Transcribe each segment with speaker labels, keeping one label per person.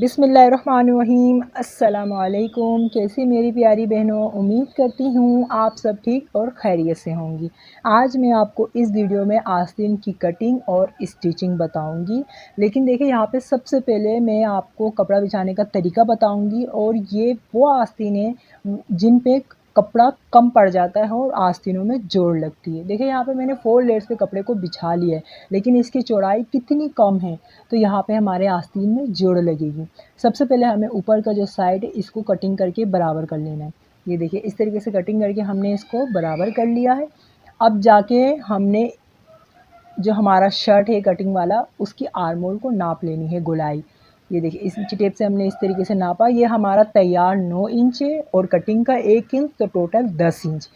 Speaker 1: बिस्मिल्लाहिर्रहमानिर्रहीम। अस्सलाम वालेकुम। कैसी मेरी प्यारी बहनों, उम्मीद करती हूँ आप सब ठीक और खैरियत से होंगी। आज मैं आपको इस वीडियो में आस्तीन की कटिंग और स्टिचिंग बताऊँगी। लेकिन देखिए, यहाँ पे सबसे पहले मैं आपको कपड़ा बिछाने का तरीका बताऊँगी। और ये वो आस्तीन है जिन पे कपड़ा कम पड़ जाता है और आस्तीनों में जोड़ लगती है। देखिए, यहाँ पे मैंने 4 लेयर्स पे कपड़े को बिछा लिया है, लेकिन इसकी चौड़ाई कितनी कम है, तो यहाँ पे हमारे आस्तीन में जोड़ लगेगी। सबसे पहले हमें ऊपर का जो साइड है इसको कटिंग करके बराबर कर लेना है। ये देखिए, इस तरीके से कटिंग करके हमने इसको बराबर कर लिया है। अब जाके हमने जो हमारा शर्ट है कटिंग वाला, उसकी आर्म होल को नाप लेनी है, गोलाई। ये देखिए, इस इंची टेप से हमने इस तरीके से नापा। ये हमारा तैयार 9 इंच है और कटिंग का 1 इंच, तो टोटल 10 इंच।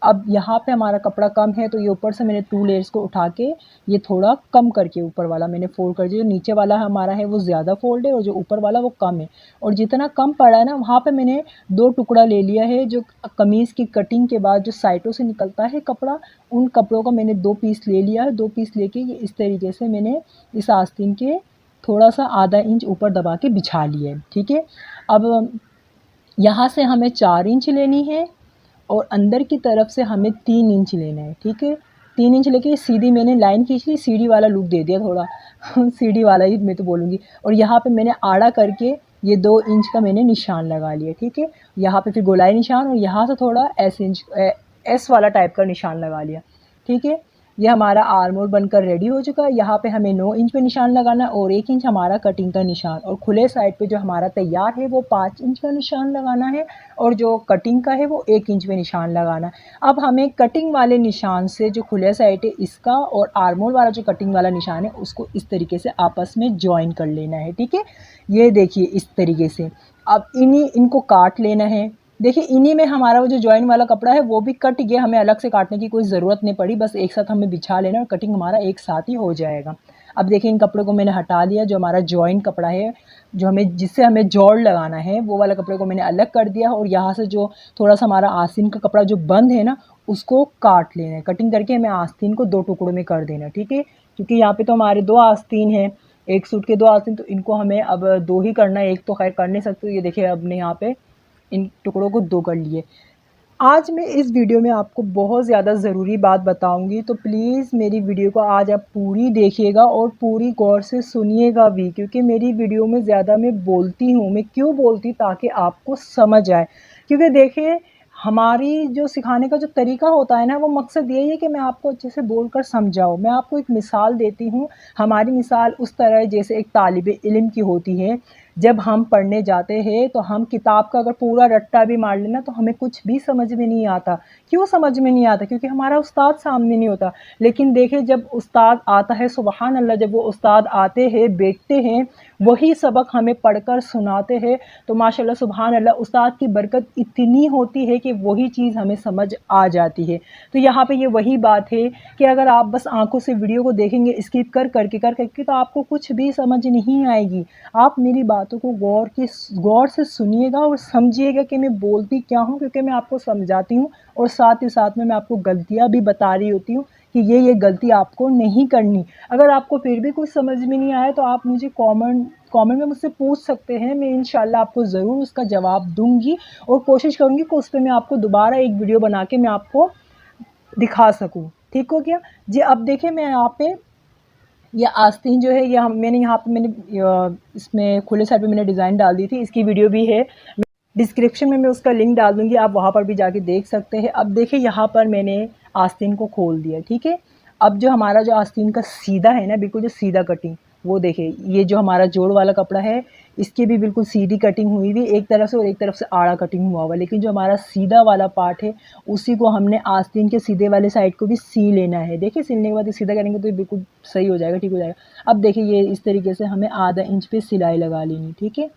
Speaker 1: अब यहाँ पे हमारा कपड़ा कम है, तो ये ऊपर से मैंने 2 लेयर्स को उठा के ये थोड़ा कम करके ऊपर वाला मैंने फ़ोल्ड कर दिया। जो नीचे वाला हमारा है वो ज़्यादा फ़ोल्ड है और जो ऊपर वाला वो कम है। और जितना कम पड़ा है ना, वहाँ पे मैंने 2 टुकड़ा ले लिया है। जो कमीज़ की कटिंग के बाद जो साइडों से निकलता है कपड़ा, उन कपड़ों का मैंने 2 पीस ले लिया है। 2 पीस लेके ये इस तरीके से मैंने इस आस्तीन के थोड़ा सा आधा इंच ऊपर दबा के बिछा लिया है। ठीक है, अब यहाँ से हमें 4 इंच लेनी है और अंदर की तरफ से हमें 3 इंच लेना है। ठीक है, 3 इंच लेके सीधी मैंने लाइन खींच ली, सीढ़ी वाला लुक दे दिया थोड़ा सीढ़ी वाला ही मैं तो बोलूँगी। और यहाँ पे मैंने आड़ा करके ये 2 इंच का मैंने निशान लगा लिया। ठीक है, यहाँ पे फिर गोलाई निशान और यहाँ से थोड़ा एस वाला टाइप का निशान लगा लिया। ठीक है, ये हमारा आर्म होल बनकर रेडी हो चुका है। यहाँ पे हमें 9 इंच पे निशान लगाना है और 1 इंच हमारा कटिंग का निशान, और खुले साइड पे जो हमारा तैयार है वो 5 इंच का निशान लगाना है और जो कटिंग का है वो 1 इंच पे निशान लगाना है। अब हमें कटिंग वाले निशान से जो खुले साइड है इसका और आर्म होल वाला जो कटिंग वाला निशान है उसको इस तरीके से आपस में जॉइन कर लेना है। ठीक है, ये देखिए इस तरीके से। अब इनको काट लेना है। देखिए, इन्हीं में हमारा वो जो जॉइन वाला कपड़ा है वो भी कट गया, हमें अलग से काटने की कोई ज़रूरत नहीं पड़ी, बस एक साथ हमें बिछा लेना और कटिंग हमारा एक साथ ही हो जाएगा। अब देखिए, इन कपड़ों को मैंने हटा लिया। जो हमारा जॉइन कपड़ा है, जो जिससे हमें जोड़ लगाना है, वो वाला कपड़े को मैंने अलग कर दिया। और यहाँ से जो थोड़ा सा हमारा आस्तीन का कपड़ा जो बंद है ना, उसको काट लेना है। कटिंग करके हमें आस्तीन को 2 टुकड़ों में कर देना। ठीक है, क्योंकि यहाँ पे तो हमारे 2 आस्तीन हैं, एक सूट के 2 आस्तीन, तो इनको हमें अब 2 ही करना है, एक तो खैर कर नहीं सकते। ये देखिए, अब ने यहाँ पे इन टुकड़ों को 2 कर लिए। आज मैं इस वीडियो में आपको बहुत ज़्यादा ज़रूरी बात बताऊंगी, तो प्लीज़ मेरी वीडियो को आज आप पूरी देखिएगा और पूरी गौर से सुनिएगा भी, क्योंकि मेरी वीडियो में ज़्यादा मैं बोलती हूँ। मैं क्यों बोलती, ताकि आपको समझ आए। क्योंकि देखिए, हमारी जो सिखाने का जो तरीका होता है ना, वो मकसद यही है कि मैं आपको अच्छे से बोलकर समझाऊँ। मैं आपको एक मिसाल देती हूँ। हमारी मिसाल उस तरह है जैसे एक तालिबे इल्म की होती है। जब हम पढ़ने जाते हैं तो हम किताब का अगर पूरा रट्टा भी मार लेना तो हमें कुछ भी समझ में नहीं आता। क्यों समझ में नहीं आता? क्योंकि हमारा उस्ताद सामने नहीं होता। लेकिन देखिए, जब उस्ताद आता है, सुबहान अल्लाह, जब वो उस्ताद आते हैं, बैठते हैं, वही सबक हमें पढ़कर सुनाते हैं, तो माशाल्लाह सुबहान अल्लाह, उस्ताद की बरकत इतनी होती है कि वही चीज़ हमें समझ आ जाती है। तो यहाँ पे ये वही बात है कि अगर आप बस आंखों से वीडियो को देखेंगे स्किप कर करके तो आपको कुछ भी समझ नहीं आएगी। आप मेरी बातों को गौर से सुनिएगा और समझिएगा कि मैं बोलती क्या हूँ, क्योंकि मैं आपको समझाती हूँ और साथ ही साथ में मैं आपको गलतियाँ भी बता रही होती हूँ कि ये गलती आपको नहीं करनी। अगर आपको फिर भी कुछ समझ में नहीं आया तो आप मुझे कमेंट में मुझसे पूछ सकते हैं। मैं इंशाल्लाह आपको ज़रूर उसका जवाब दूंगी और कोशिश करूंगी कि उस पर मैं आपको दोबारा एक वीडियो बना के मैं आपको दिखा सकूं। ठीक हो गया जी? अब देखिए, मैं यहाँ पे ये आस्तीन जो है, ये मैंने यहाँ पे इसमें खुले साइड पे मैंने डिज़ाइन डाल दी थी। इसकी वीडियो भी है, डिस्क्रिप्शन में मैं उसका लिंक डाल दूँगी, आप वहाँ पर भी जाके देख सकते हैं। अब देखिए, यहाँ पर मैंने आस्तीन को खोल दिया। ठीक है, अब जो हमारा जो आस्तीन का सीधा है ना, बिल्कुल जो सीधा कटिंग, वो देखिए, ये जो हमारा जोड़ वाला कपड़ा है इसकी भी बिल्कुल सीधी कटिंग हुई हुई, एक तरफ से और एक तरफ से आड़ा कटिंग हुआ हुआ। लेकिन जो हमारा सीधा वाला पार्ट है उसी को हमने आस्तीन के सीधे वाले साइड को भी सी लेना है। देखिए, सिलने के बाद सीधा करेंगे तो ये बिल्कुल सही हो जाएगा, ठीक हो जाएगा। अब देखिए, ये इस तरीके से हमें आधा इंच पे सिलाई लगा लेनी। ठीक है,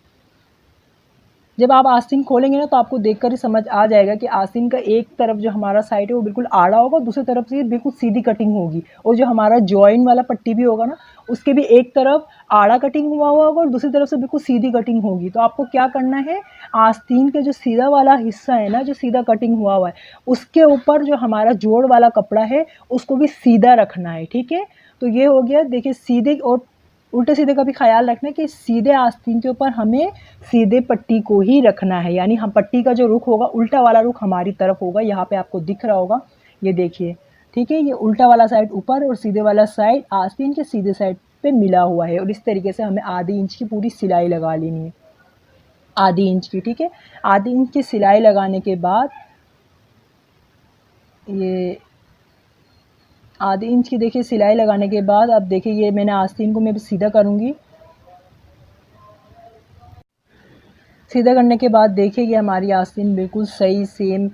Speaker 1: जब आप आस्तीन खोलेंगे ना तो आपको देखकर ही समझ आ जाएगा कि आस्तीन का एक तरफ जो हमारा साइड है वो बिल्कुल आड़ा होगा, दूसरी तरफ से बिल्कुल सीधी कटिंग होगी। और जो हमारा जॉइन वाला पट्टी भी होगा ना, उसके भी एक तरफ आड़ा कटिंग हुआ होगा और दूसरी तरफ से बिल्कुल सीधी कटिंग होगी। तो आपको क्या करना है, आस्तीन का जो सीधा वाला हिस्सा है ना, जो सीधा कटिंग हुआ हुआ है, उसके ऊपर जो हमारा जोड़ वाला कपड़ा है उसको भी सीधा रखना है। ठीक है, तो ये हो गया। देखिए, सीधे और उल्टे सीधे का भी ख्याल रखना है कि सीधे आस्तीन के ऊपर हमें सीधे पट्टी को ही रखना है, यानी हम पट्टी का जो रुख होगा उल्टा वाला रुख हमारी तरफ होगा। यहाँ पे आपको दिख रहा होगा, ये देखिए, ठीक है। ये उल्टा वाला साइड ऊपर और सीधे वाला साइड आस्तीन के सीधे साइड पे मिला हुआ है। और इस तरीके से हमें आधी इंच की पूरी सिलाई लगा लेनी है, आधी इंच की, ठीक है। आधी इंच की सिलाई लगाने के बाद ये आधी इंच की देखिए सिलाई लगाने के बाद अब देखिए ये मैंने आस्तीन को मैं भी सीधा करूँगी। सीधा करने के बाद देखिए ये हमारी आस्तीन बिल्कुल सही सेम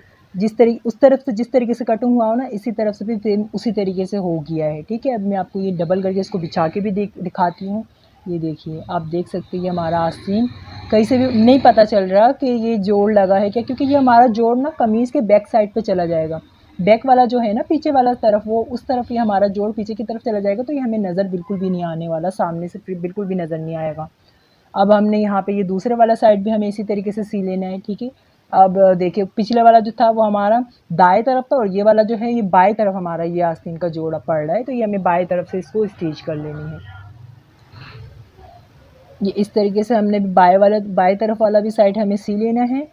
Speaker 1: उस तरफ से जिस तरीके से कटिंग हुआ हो ना, इसी तरफ से भी सेम उसी तरीके से हो गया है, ठीक है। अब मैं आपको ये डबल करके इसको बिछा के भी दिखाती हूँ। ये देखिए, आप देख सकते हैं ये हमारा आस्तीन कहीं से भी नहीं पता चल रहा कि ये जोड़ लगा है क्या, क्योंकि ये हमारा जोड़ ना कमीज़ के बैक साइड पे चला जाएगा। बैक वाला जो है ना, पीछे वाला तरफ, वो उस तरफ ये हमारा जोड़ पीछे की तरफ चला जाएगा, तो ये हमें नज़र बिल्कुल भी नहीं आने वाला, सामने से फिर बिल्कुल भी नज़र नहीं आएगा। अब हमने यहाँ पे ये दूसरे वाला साइड भी हमें इसी तरीके से सी लेना है, ठीक है। अब देखिए पिछले वाला जो था वो हमारा दाएं तरफ था और ये वाला जो है ये बाएं तरफ हमारा ये आस्तीन का जोड़ा पड़ रहा है, तो ये हमें बाएं तरफ से इसको स्टिच कर लेनी है। ये इस तरीके से हमने बाएं तरफ वाला भी साइड हमें सी लेना है।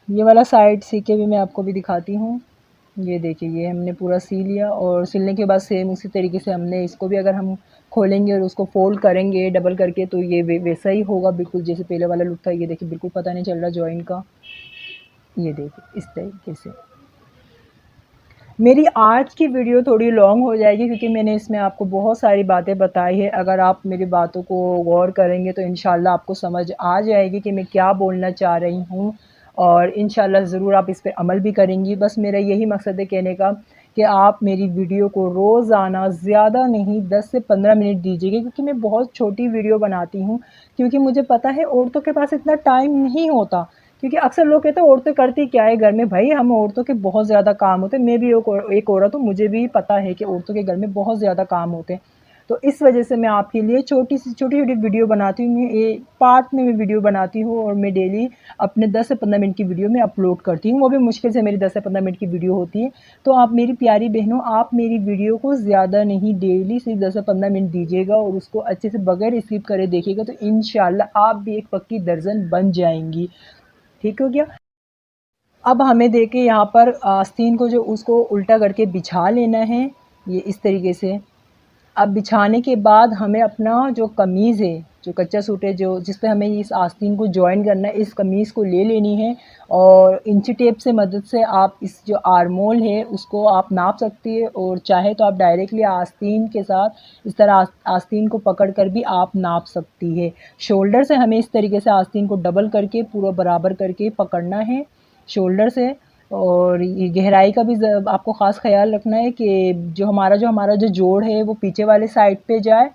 Speaker 1: ये वाला साइड सी के भी मैं आपको भी दिखाती हूँ। ये देखिए ये हमने पूरा सी लिया और सिलने के बाद सेम उसी तरीके से हमने इसको भी अगर हम खोलेंगे और उसको फोल्ड करेंगे डबल करके तो ये वैसा ही होगा बिल्कुल जैसे पहले वाला लुक था। ये देखिए बिल्कुल पता नहीं चल रहा जॉइंट का। ये देखिए इस तरीके से। मेरी आज की वीडियो थोड़ी लॉन्ग हो जाएगी क्योंकि मैंने इसमें आपको बहुत सारी बातें बताई है। अगर आप मेरी बातों को गौर करेंगे तो इंशाल्लाह आपको समझ आ जाएगी कि मैं क्या बोलना चाह रही हूँ और इंशाल्लाह ज़रूर आप इस पे अमल भी करेंगी। बस मेरा यही मकसद है कहने का कि आप मेरी वीडियो को रोज़ाना ज़्यादा नहीं 10 से 15 मिनट दीजिएगा, क्योंकि मैं बहुत छोटी वीडियो बनाती हूँ, क्योंकि मुझे पता है औरतों के पास इतना टाइम नहीं होता। क्योंकि अक्सर लोग कहते हैं औरतें करती क्या है घर में। भाई हम औरतों के बहुत ज़्यादा काम होते हैं, मैं भी एक औरत हूँ, मुझे भी पता है कि औरतों के घर में बहुत ज़्यादा काम होते हैं। तो इस वजह से मैं आपके लिए छोटी छोटी वीडियो बनाती हूँ। एक पार्ट में मैं वीडियो बनाती हूँ और मैं डेली अपने 10 से 15 मिनट की वीडियो में अपलोड करती हूँ, वो भी मुश्किल से मेरी 10 से 15 मिनट की वीडियो होती है। तो आप मेरी प्यारी बहनों, आप मेरी वीडियो को ज़्यादा नहीं डेली सिर्फ 10 से 15 मिनट दीजिएगा और उसको अच्छे से बगैर स्किप करे देखिएगा, तो इंशाल्लाह आप भी एक पक्की दर्जन बन जाएंगी। ठीक हो गया। अब हमें देखिए यहाँ पर आस्तीन को जो उसको उल्टा करके बिछा लेना है, ये इस तरीके से। अब बिछाने के बाद हमें अपना जो कमीज़ है, जो कच्चा सूट है, जो जिस पे हमें इस आस्तीन को जॉइन करना है, इस कमीज़ को ले लेनी है और इंची टेप से मदद से आप इस जो आर्मोल है उसको आप नाप सकती है और चाहे तो आप डायरेक्टली आस्तीन के साथ इस तरह आस्तीन को पकड़ कर भी आप नाप सकती है। शोल्डर से हमें इस तरीके से आस्तीन को डबल करके पूरा बराबर करके पकड़ना है शोल्डर से। और ये गहराई का भी आपको ख़ास ख़्याल रखना है कि जो हमारा जो जोड़ है वो पीछे वाले साइड पे जाए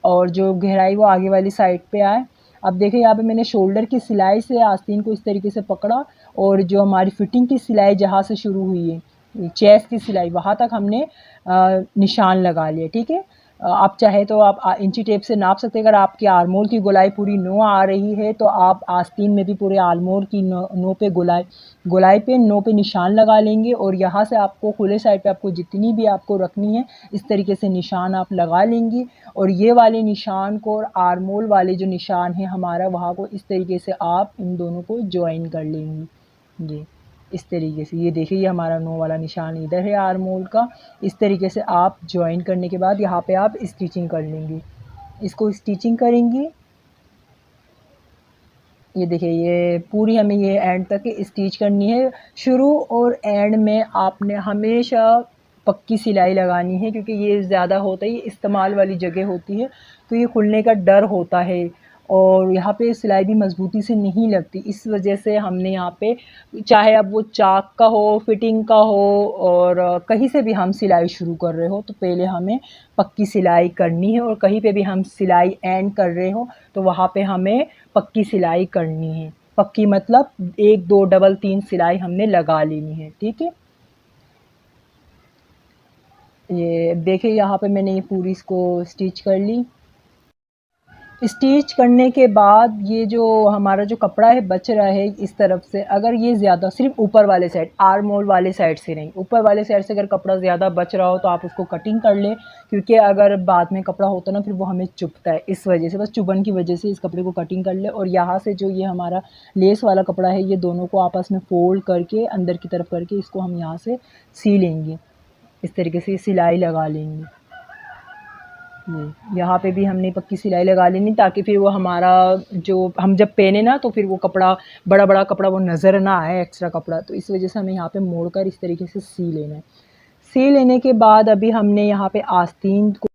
Speaker 1: और जो गहराई वो आगे वाली साइड पे आए। अब देखिए यहाँ पे मैंने शोल्डर की सिलाई से आस्तीन को इस तरीके से पकड़ा और जो हमारी फिटिंग की सिलाई जहाँ से शुरू हुई है, चेस्ट की सिलाई, वहाँ तक हमने निशान लगा लिए, ठीक है। आप चाहे तो आप इंची टेप से नाप सकते हैं। अगर आपकी आर्मोल की गोलाई पूरी 9 आ रही है तो आप आस्तीन में भी पूरे आर्मोल की 9 पे गोलाई पे 9 पे निशान लगा लेंगे और यहाँ से आपको खुले साइड पे आपको जितनी भी आपको रखनी है इस तरीके से निशान आप लगा लेंगी। और ये वाले निशान को और आर्मोल वाले जो निशान है हमारा, वहाँ को इस तरीके से आप इन दोनों को ज्वाइन कर लेंगी। ये इस तरीके से, ये देखिए ये हमारा 9 वाला निशान इधर है आर्मोल का। इस तरीके से आप ज्वाइन करने के बाद यहाँ पे आप स्टिचिंग कर लेंगी, इसको स्टिचिंग करेंगी। ये देखिए ये पूरी हमें ये एंड तक स्टिच करनी है। शुरू और एंड में आपने हमेशा पक्की सिलाई लगानी है, क्योंकि ये ज़्यादा होता है, ये इस्तेमाल वाली जगह होती है तो ये खुलने का डर होता है और यहाँ पे सिलाई भी मज़बूती से नहीं लगती। इस वजह से हमने यहाँ पे, चाहे अब वो चाक का हो, फिटिंग का हो और कहीं से भी हम सिलाई शुरू कर रहे हो तो पहले हमें पक्की सिलाई करनी है और कहीं पे भी हम सिलाई एंड कर रहे हो तो वहाँ पे हमें पक्की सिलाई करनी है। पक्की मतलब 1 2 डबल 3 सिलाई हमने लगा लेनी है, ठीक है। ये देखिए यहाँ पे मैंने ये पूरी इसको स्टिच कर ली। स्टिच करने के बाद ये जो हमारा जो कपड़ा है बच रहा है इस तरफ से, अगर ये ज़्यादा सिर्फ ऊपर वाले साइड, आर्म होल वाले साइड से नहीं, ऊपर वाले साइड से अगर कपड़ा ज़्यादा बच रहा हो तो आप उसको कटिंग कर लें, क्योंकि अगर बाद में कपड़ा होता ना फिर वो हमें चुभता है, इस वजह से, बस चुभन की वजह से इस कपड़े को कटिंग कर ले। और यहाँ से जो ये हमारा लेस वाला कपड़ा है ये दोनों को आपस में फोल्ड करके अंदर की तरफ करके इसको हम यहाँ से सी लेंगे, इस तरीके से सिलाई लगा लेंगे। ये यहाँ पे भी हमने पक्की सिलाई लगा लेनी, ताकि फिर वो हमारा जो हम जब पहने ना तो फिर वो कपड़ा बड़ा बड़ा कपड़ा वो नज़र ना आए, एक्स्ट्रा कपड़ा, तो इस वजह से हमें यहाँ पे मोड़कर इस तरीके से सी लेना है। सी लेने के बाद अभी हमने यहाँ पे आस्तीन को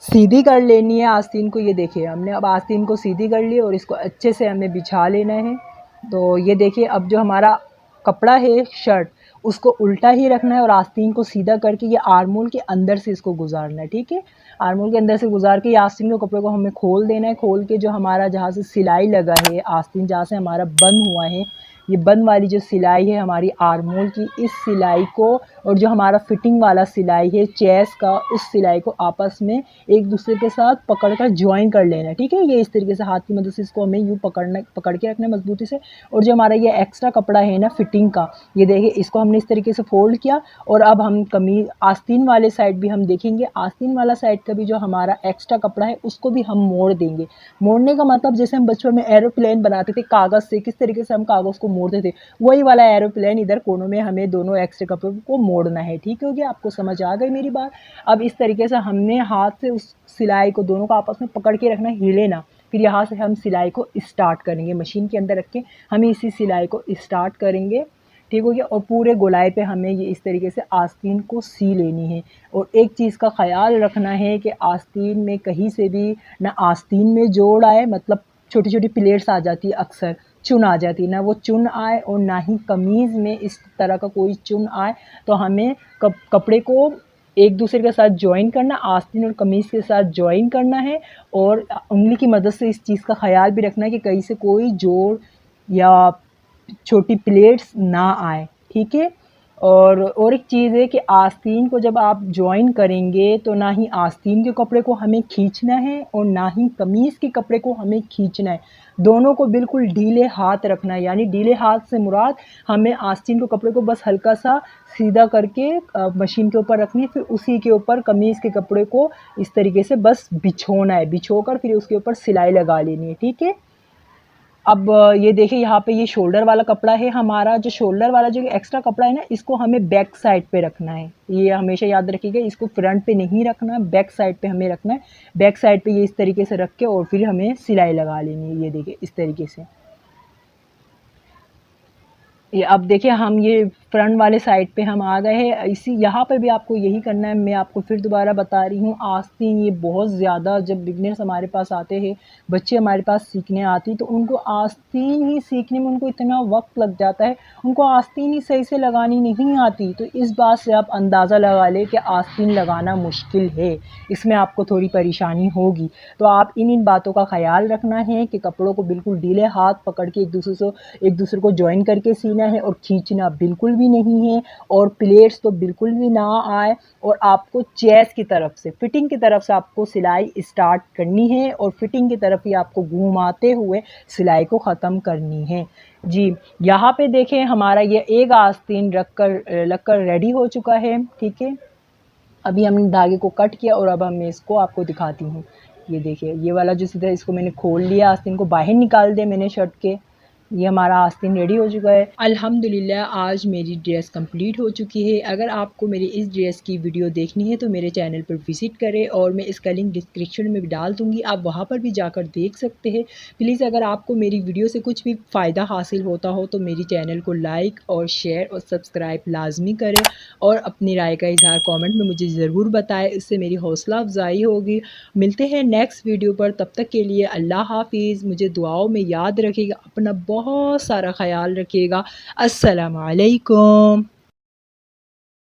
Speaker 1: सीधी कर लेनी है। आस्तीन को ये देखिए हमने अब आस्तीन को सीधी कर ली और इसको अच्छे से हमें बिछा लेना है। तो ये देखिए अब जो हमारा कपड़ा है शर्ट उसको उल्टा ही रखना है और आस्तीन को सीधा करके ये आर्मोल के अंदर से इसको गुजारना है, ठीक है। आर्मोल के अंदर से गुजार के ये आस्तीन के कपड़े को हमें खोल देना है। खोल के जो हमारा जहाँ से सिलाई लगा है, आस्तीन जहाँ से हमारा बंद हुआ है, ये बंद वाली जो सिलाई है हमारी आर्मोल की, इस सिलाई को और जो हमारा फिटिंग वाला सिलाई है चेस्ट का, उस सिलाई को आपस में एक दूसरे के साथ पकड़कर ज्वाइन कर लेना है, ठीक है। ये इस तरीके से हाथ की मदद से इसको हमें यूँ पकड़ के रखना है मजबूती से। और जो हमारा ये एक्स्ट्रा कपड़ा है ना फिटिंग का, ये देखिए इसको हमने इस तरीके से फोल्ड किया। और अब हम कमीज आस्तीन वाले साइड भी हम देखेंगे, आस्तीन वाला साइड का भी जो हमारा एक्स्ट्रा कपड़ा है उसको भी हम मोड़ देंगे। मोड़ने का मतलब जैसे हम बचपन में एरोप्लेन बनाते थे कागज़ से, किस तरीके से हम कागज़ को मोड़ते थे, वही वाला एरोप्लेन इधर कोनों में हमें दोनों एक्स्ट्रा कपड़ों को मोड़ना है, ठीक हो गया। आपको समझ आ गई मेरी बात। अब इस तरीके से हमने हाथ से उस सिलाई को दोनों को आपस में पकड़ के रखना, हिले ना। फिर यहाँ से हम सिलाई को स्टार्ट करेंगे, मशीन के अंदर रख के हम इसी सिलाई को स्टार्ट करेंगे, ठीक हो गया। और पूरे गोलाई पे हमें ये इस तरीके से आस्तीन को सी लेनी है। और एक चीज़ का ख़याल रखना है कि आस्तीन में कहीं से भी ना आस्तीन में जोड़ आए, मतलब छोटी छोटी प्लेट्स आ जाती है, अक्सर चुन आ जाती है, ना वो चुन आए और ना ही कमीज़ में इस तरह का कोई चुन आए। तो हमें कपड़े को एक दूसरे के साथ जॉइन करना, आस्तीन और कमीज़ के साथ जॉइन करना है। और उंगली की मदद से इस चीज़ का ख़याल भी रखना है कि कहीं से कोई जोड़ या छोटी प्लेट्स ना आए, ठीक है। और एक चीज़ है कि आस्तीन को जब आप जॉइन करेंगे तो ना ही आस्तीन के कपड़े को हमें खींचना है और ना ही कमीज़ के कपड़े को हमें खींचना है। दोनों को बिल्कुल ढीले हाथ रखना है, यानी ढीले हाथ से मुराद हमें आस्तीन के कपड़े को बस हल्का सा सीधा करके मशीन के ऊपर रखनी है, फिर उसी के ऊपर कमीज़ के कपड़े को इस तरीके से बस बिछोना है, बिछोकर फिर उसके ऊपर सिलाई लगा लेनी है, ठीक है। अब ये देखिए यहाँ पे ये शोल्डर वाला कपड़ा है हमारा, जो शोल्डर वाला जो एक्स्ट्रा कपड़ा है ना इसको हमें बैक साइड पे रखना है। ये हमेशा याद रखिएगा, इसको फ्रंट पे नहीं रखना है, बैक साइड पे हमें रखना है। बैक साइड पे ये इस तरीके से रख के और फिर हमें सिलाई लगा लेनी है, ये देखिए इस तरीके से। ये अब देखिए हम ये फ्रंट वाले साइड पे हम आ गए हैं। इसी यहाँ पे भी आपको यही करना है। मैं आपको फिर दोबारा बता रही हूँ, आस्तीन ये बहुत ज़्यादा जब बिगनर्स हमारे पास आते हैं, बच्चे हमारे पास सीखने आती, तो उनको आस्तीन ही सीखने में उनको इतना वक्त लग जाता है, उनको आस्तीन ही सही से लगानी नहीं आती। तो इस बात से आप अंदाज़ा लगा लें कि आस्तीन लगाना मुश्किल है, इसमें आपको थोड़ी परेशानी होगी। तो आप इन बातों का ख़याल रखना है कि कपड़ों को बिल्कुल ढीले हाथ पकड़ के एक दूसरे को जॉइन करके सीना है, और खींचना बिल्कुल भी नहीं है, और प्लेट्स तो बिल्कुल भी ना आए। और आपको चेस्ट की तरफ से, फिटिंग की तरफ से आपको सिलाई स्टार्ट करनी है और फिटिंग की तरफ ही आपको घुमाते हुए सिलाई को ख़त्म करनी है। जी यहाँ पे देखें हमारा ये एक आस्तीन लगकर रेडी हो चुका है, ठीक है। अभी हमने धागे को कट किया और अब मैं इसको आपको दिखाती हूँ। ये देखिए ये वाला जो सीधा इसको मैंने खोल लिया, आस्तीन को बाहर निकाल दिया मैंने शर्ट के। ये हमारा आस्तीन रेडी हो चुका है। अल्हम्दुलिल्लाह आज मेरी ड्रेस कंप्लीट हो चुकी है। अगर आपको मेरी इस ड्रेस की वीडियो देखनी है तो मेरे चैनल पर विज़िट करें और मैं इसका लिंक डिस्क्रिप्शन में भी डाल दूँगी, आप वहाँ पर भी जाकर देख सकते हैं। प्लीज़ अगर आपको मेरी वीडियो से कुछ भी फ़ायदा हासिल होता हो तो मेरी चैनल को लाइक और शेयर और सब्सक्राइब लाजमी करें और अपनी राय का इज़हार कमेंट में मुझे ज़रूर बताएं, इससे मेरी हौसला अफजाई होगी। मिलते हैं नेक्स्ट वीडियो पर, तब तक के लिए अल्लाह हाफिज़। मुझे दुआओं में याद रखिएगा, अपना बहुत सारा ख्याल रखिएगा। अस्सलाम वालेकुम।